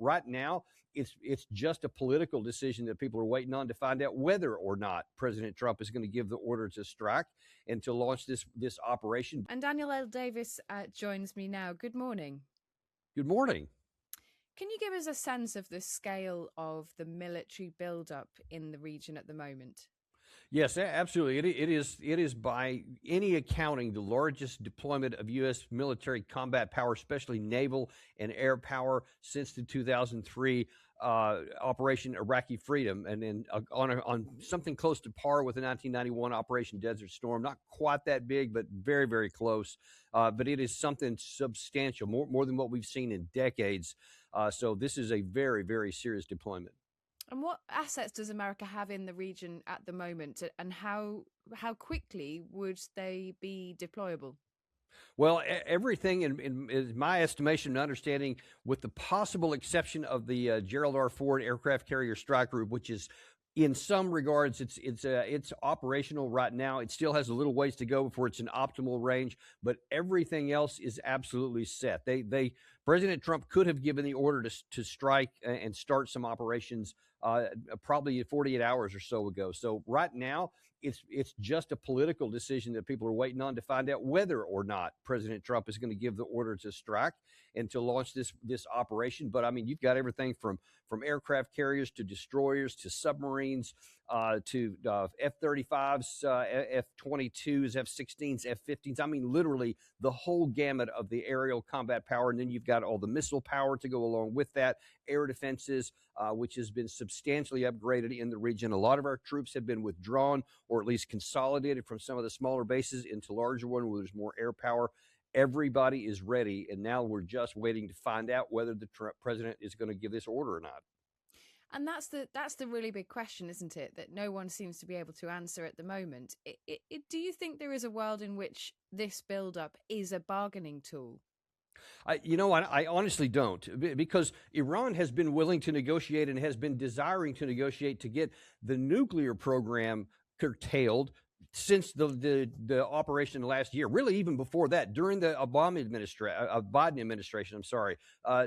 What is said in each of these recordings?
right now, it's just a political decision that people are waiting on to find out whether or not President Trump is going to give the order to strike and to launch this operation. And Daniel L. Davis joins me now. Good morning. Good morning. Can you give us a sense of the scale of the military buildup in the region at the moment? Yes, absolutely. It is by any accounting the largest deployment of U.S. military combat power, especially naval and air power, since the 2003 Operation Iraqi Freedom, and then on something close to par with the 1991 Operation Desert Storm. Not quite that big, but very, very close. But it is something substantial, more than what we've seen in decades. So this is a very, very serious deployment. And what assets does America have in the region at the moment, and how quickly would they be deployable? Well, everything in my estimation and understanding, with the possible exception of the Gerald R. Ford aircraft carrier strike group, which is in some regards, it's operational right now. It still has a little ways to go before it's an optimal range, but everything else is absolutely set. President Trump could have given the order to strike and start some operations probably 48 hours or so ago. So right now, it's just a political decision that people are waiting on to find out whether or not President Trump is going to give the order to strike and to launch this operation. But I mean, you've got everything from aircraft carriers to destroyers to submarines to F-35s, F-22s, F-16s, F-15s. I mean, literally the whole gamut of the aerial combat power. And then you've got all the missile power to go along with that, air defenses, which has been substantially upgraded in the region. A lot of our troops have been withdrawn or at least consolidated from some of the smaller bases into larger ones where there's more air power. Everybody is ready, and now we're just waiting to find out whether the president is going to give this order or not. And that's the really big question, isn't it? That no one seems to be able to answer at the moment. Do you think there is a world in which this buildup is a bargaining tool? I honestly don't, because Iran has been willing to negotiate and has been desiring to negotiate to get the nuclear program curtailed since the operation last year, really even before that, during the Biden administration,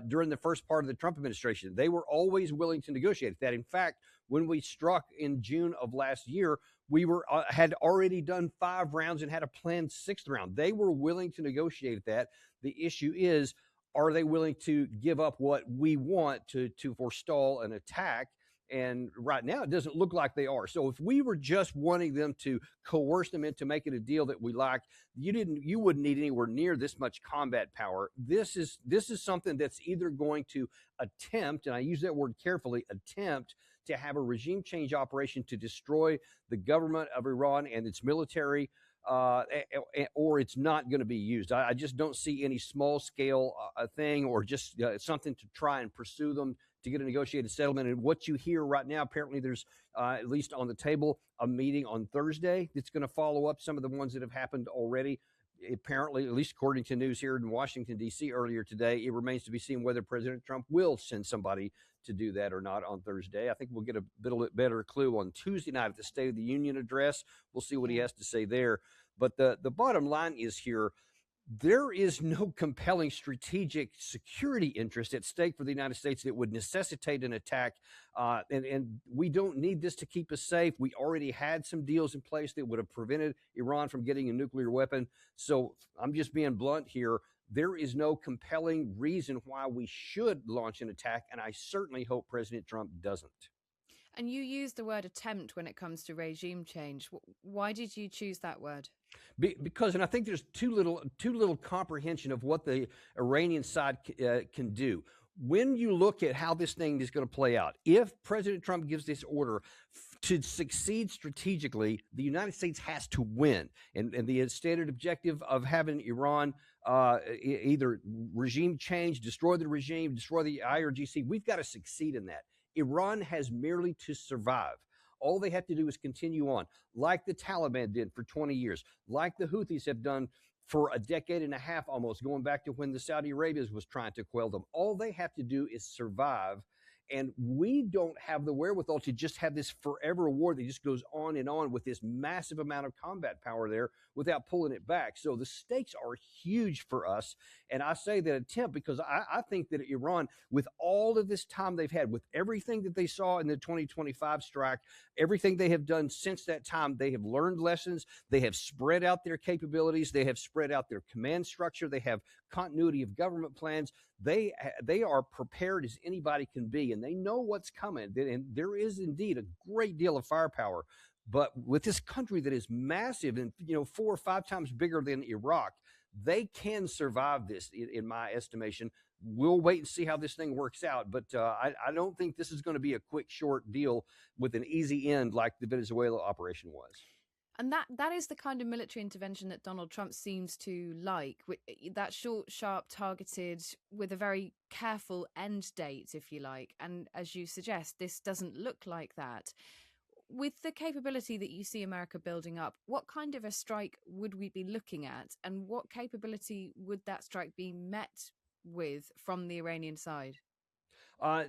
during the first part of the Trump administration, they were always willing to negotiate that. In fact, when we struck in June of last year, we had already done 5 rounds and had a planned 6th round. They were willing to negotiate that. The issue is, are they willing to give up what we want to forestall an attack? And right now, it doesn't look like they are. So if we were just wanting them to coerce them into making a deal that we liked, you wouldn't need anywhere near this much combat power. This is something that's either going to attempt, and I use that word carefully, attempt to have a regime change operation to destroy the government of Iran and its military, or it's not going to be used. I just don't see any small scale thing or just something to try and pursue them to get a negotiated settlement. And what you hear right now, apparently there's at least on the table a meeting on Thursday that's going to follow up some of the ones that have happened already. Apparently, at least according to news here in Washington, D.C. earlier today, it remains to be seen whether President Trump will send somebody to do that or not on Thursday. I think we'll get a bit better clue on Tuesday night at the State of the Union address. We'll see what he has to say there. But the bottom line is here, there is no compelling strategic security interest at stake for the United States that would necessitate an attack. And we don't need this to keep us safe. We already had some deals in place that would have prevented Iran from getting a nuclear weapon. So I'm just being blunt here. There is no compelling reason why we should launch an attack. And I certainly hope President Trump doesn't. And you use the word attempt when it comes to regime change. Why did you choose that word? Because, and I think there's too little comprehension of what the Iranian side can do. When you look at how this thing is going to play out, if President Trump gives this order to succeed strategically, the United States has to win. And the stated objective of having Iran either regime change, destroy the regime, destroy the IRGC, we've got to succeed in that. Iran has merely to survive. All they have to do is continue on, like the Taliban did for 20 years, like the Houthis have done for a decade and a half almost, going back to when the Saudi Arabians was trying to quell them. All they have to do is survive, And we don't have the wherewithal to just have this forever war that just goes on and on with this massive amount of combat power there without pulling it back. So the stakes are huge for us. And I say that attempt because I think that Iran, with all of this time they've had, with everything that they saw in the 2025 strike, everything they have done since that time, they have learned lessons. They have spread out their capabilities. They have spread out their command structure. They have continuity of government plans. They are prepared as anybody can be, and they know what's coming. And there is indeed a great deal of firepower. But with this country that is massive and 4 or 5 times bigger than Iraq, they can survive this, in my estimation. We'll wait and see how this thing works out. But I don't think this is going to be a quick, short deal with an easy end like the Venezuela operation was. And that is the kind of military intervention that Donald Trump seems to like. That short, sharp, targeted, with a very careful end date, if you like. And as you suggest, this doesn't look like that. With the capability that you see America building up, what kind of a strike would we be looking at? And what capability would that strike be met with from the Iranian side? I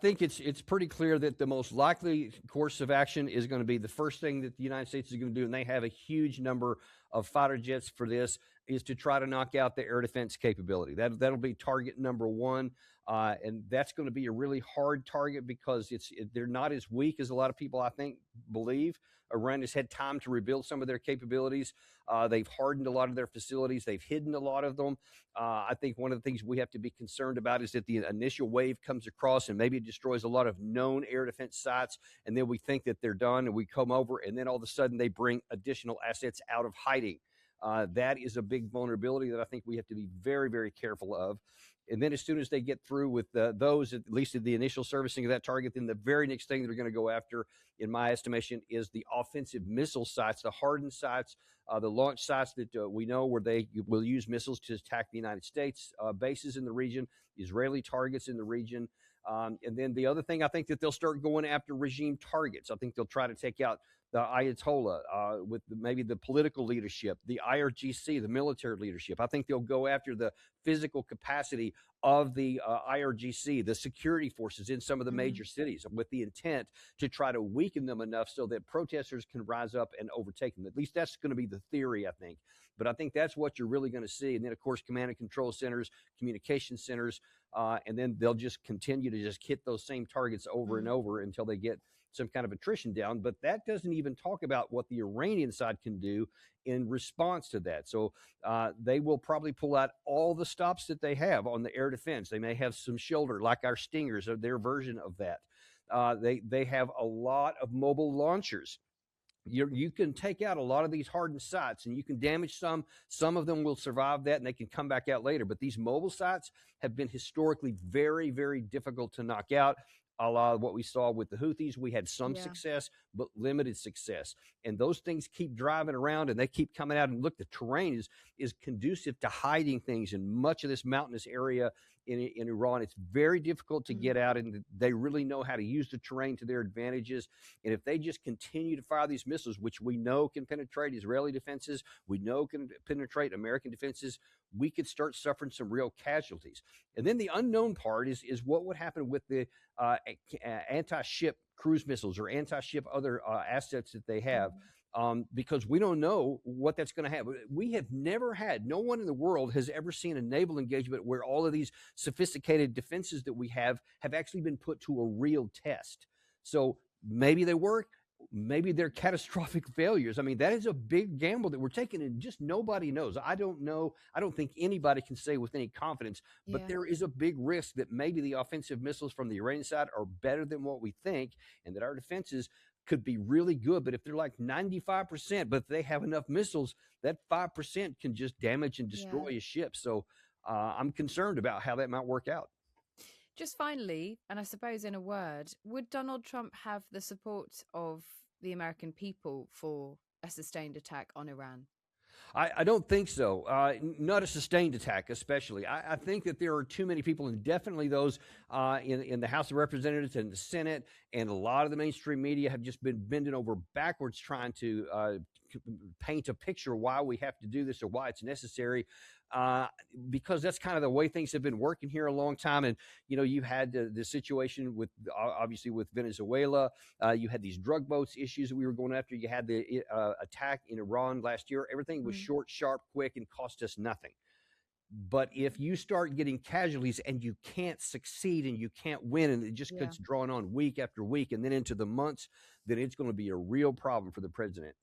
think it's pretty clear that the most likely course of action is going to be the first thing that the United States is going to do, and they have a huge number of fighter jets for this, is to try to knock out the air defense capability. That'll be target number one, and that's going to be a really hard target because they're not as weak as a lot of people, I think, believe. Iran has had time to rebuild some of their capabilities. They've hardened a lot of their facilities. They've hidden a lot of them. I think one of the things we have to be concerned about is that the initial wave comes across and maybe it destroys a lot of known air defense sites, and then we think that they're done, and we come over, and then all of a sudden they bring additional assets out of hiding. That is a big vulnerability that I think we have to be very, very careful of. And then as soon as they get through with those, at least at the initial servicing of that target, then the very next thing they're going to go after, in my estimation, is the offensive missile sites, the hardened sites, the launch sites that we know where they will use missiles to attack the United States bases in the region, Israeli targets in the region. And then the other thing, I think that they'll start going after regime targets. I think they'll try to take out the Ayatollah with maybe the political leadership, the IRGC, the military leadership. I think they'll go after the physical capacity of the IRGC, the security forces in some of the major cities, with the intent to try to weaken them enough so that protesters can rise up and overtake them. At least that's going to be the theory, I think. But I think that's what you're really going to see. And then, of course, command and control centers, communication centers, and then they'll just continue to just hit those same targets over and over until they get some kind of attrition down. But that doesn't even talk about what the Iranian side can do in response to that. So they will probably pull out all the stops that they have on the air defense. They may have some shoulder, like our Stingers, or their version of that. They have a lot of mobile launchers. You can take out a lot of these hardened sites and you can damage some. Some of them will survive that and they can come back out later. But these mobile sites have been historically very, very difficult to knock out. A lot of what we saw with the Houthis, we had some success, but limited success. And those things keep driving around and they keep coming out. And look, the terrain is conducive to hiding things in much of this mountainous area in Iran. It's very difficult to get out, and they really know how to use the terrain to their advantages. And if they just continue to fire these missiles, which we know can penetrate Israeli defenses, we know can penetrate American defenses, we could start suffering some real casualties. And then the unknown part is what would happen with the anti-ship cruise missiles or anti-ship other assets that they have. Because we don't know what that's going to have. We have never had, no one in the world has ever seen a naval engagement where all of these sophisticated defenses that we have actually been put to a real test. So maybe they work, maybe they're catastrophic failures. I mean, that is a big gamble that we're taking, and just nobody knows. I don't know. I don't think anybody can say with any confidence, but there is a big risk that maybe the offensive missiles from the Iranian side are better than what we think, and that our defenses could be really good. But if they're like 95%, but they have enough missiles, that 5% can just damage and destroy a ship. So I'm concerned about how that might work out. Just finally, and I suppose in a word, would Donald Trump have the support of the American people for a sustained attack on Iran? I don't think so. Not a sustained attack, especially. I think that there are too many people, and definitely those in the House of Representatives and the Senate, and a lot of the mainstream media have just been bending over backwards trying to paint a picture why we have to do this or why it's necessary. uh, because that's kind of the way things have been working here a long time. And you had the situation with obviously with Venezuela. You had these drug boats issues that we were going after. You had the attack in Iran last year. Everything was Mm. short, sharp, quick, and cost us nothing. But if you start getting casualties and you can't succeed and you can't win, and it just Yeah. gets drawn on week after week and then into the months, then it's going to be a real problem for the president.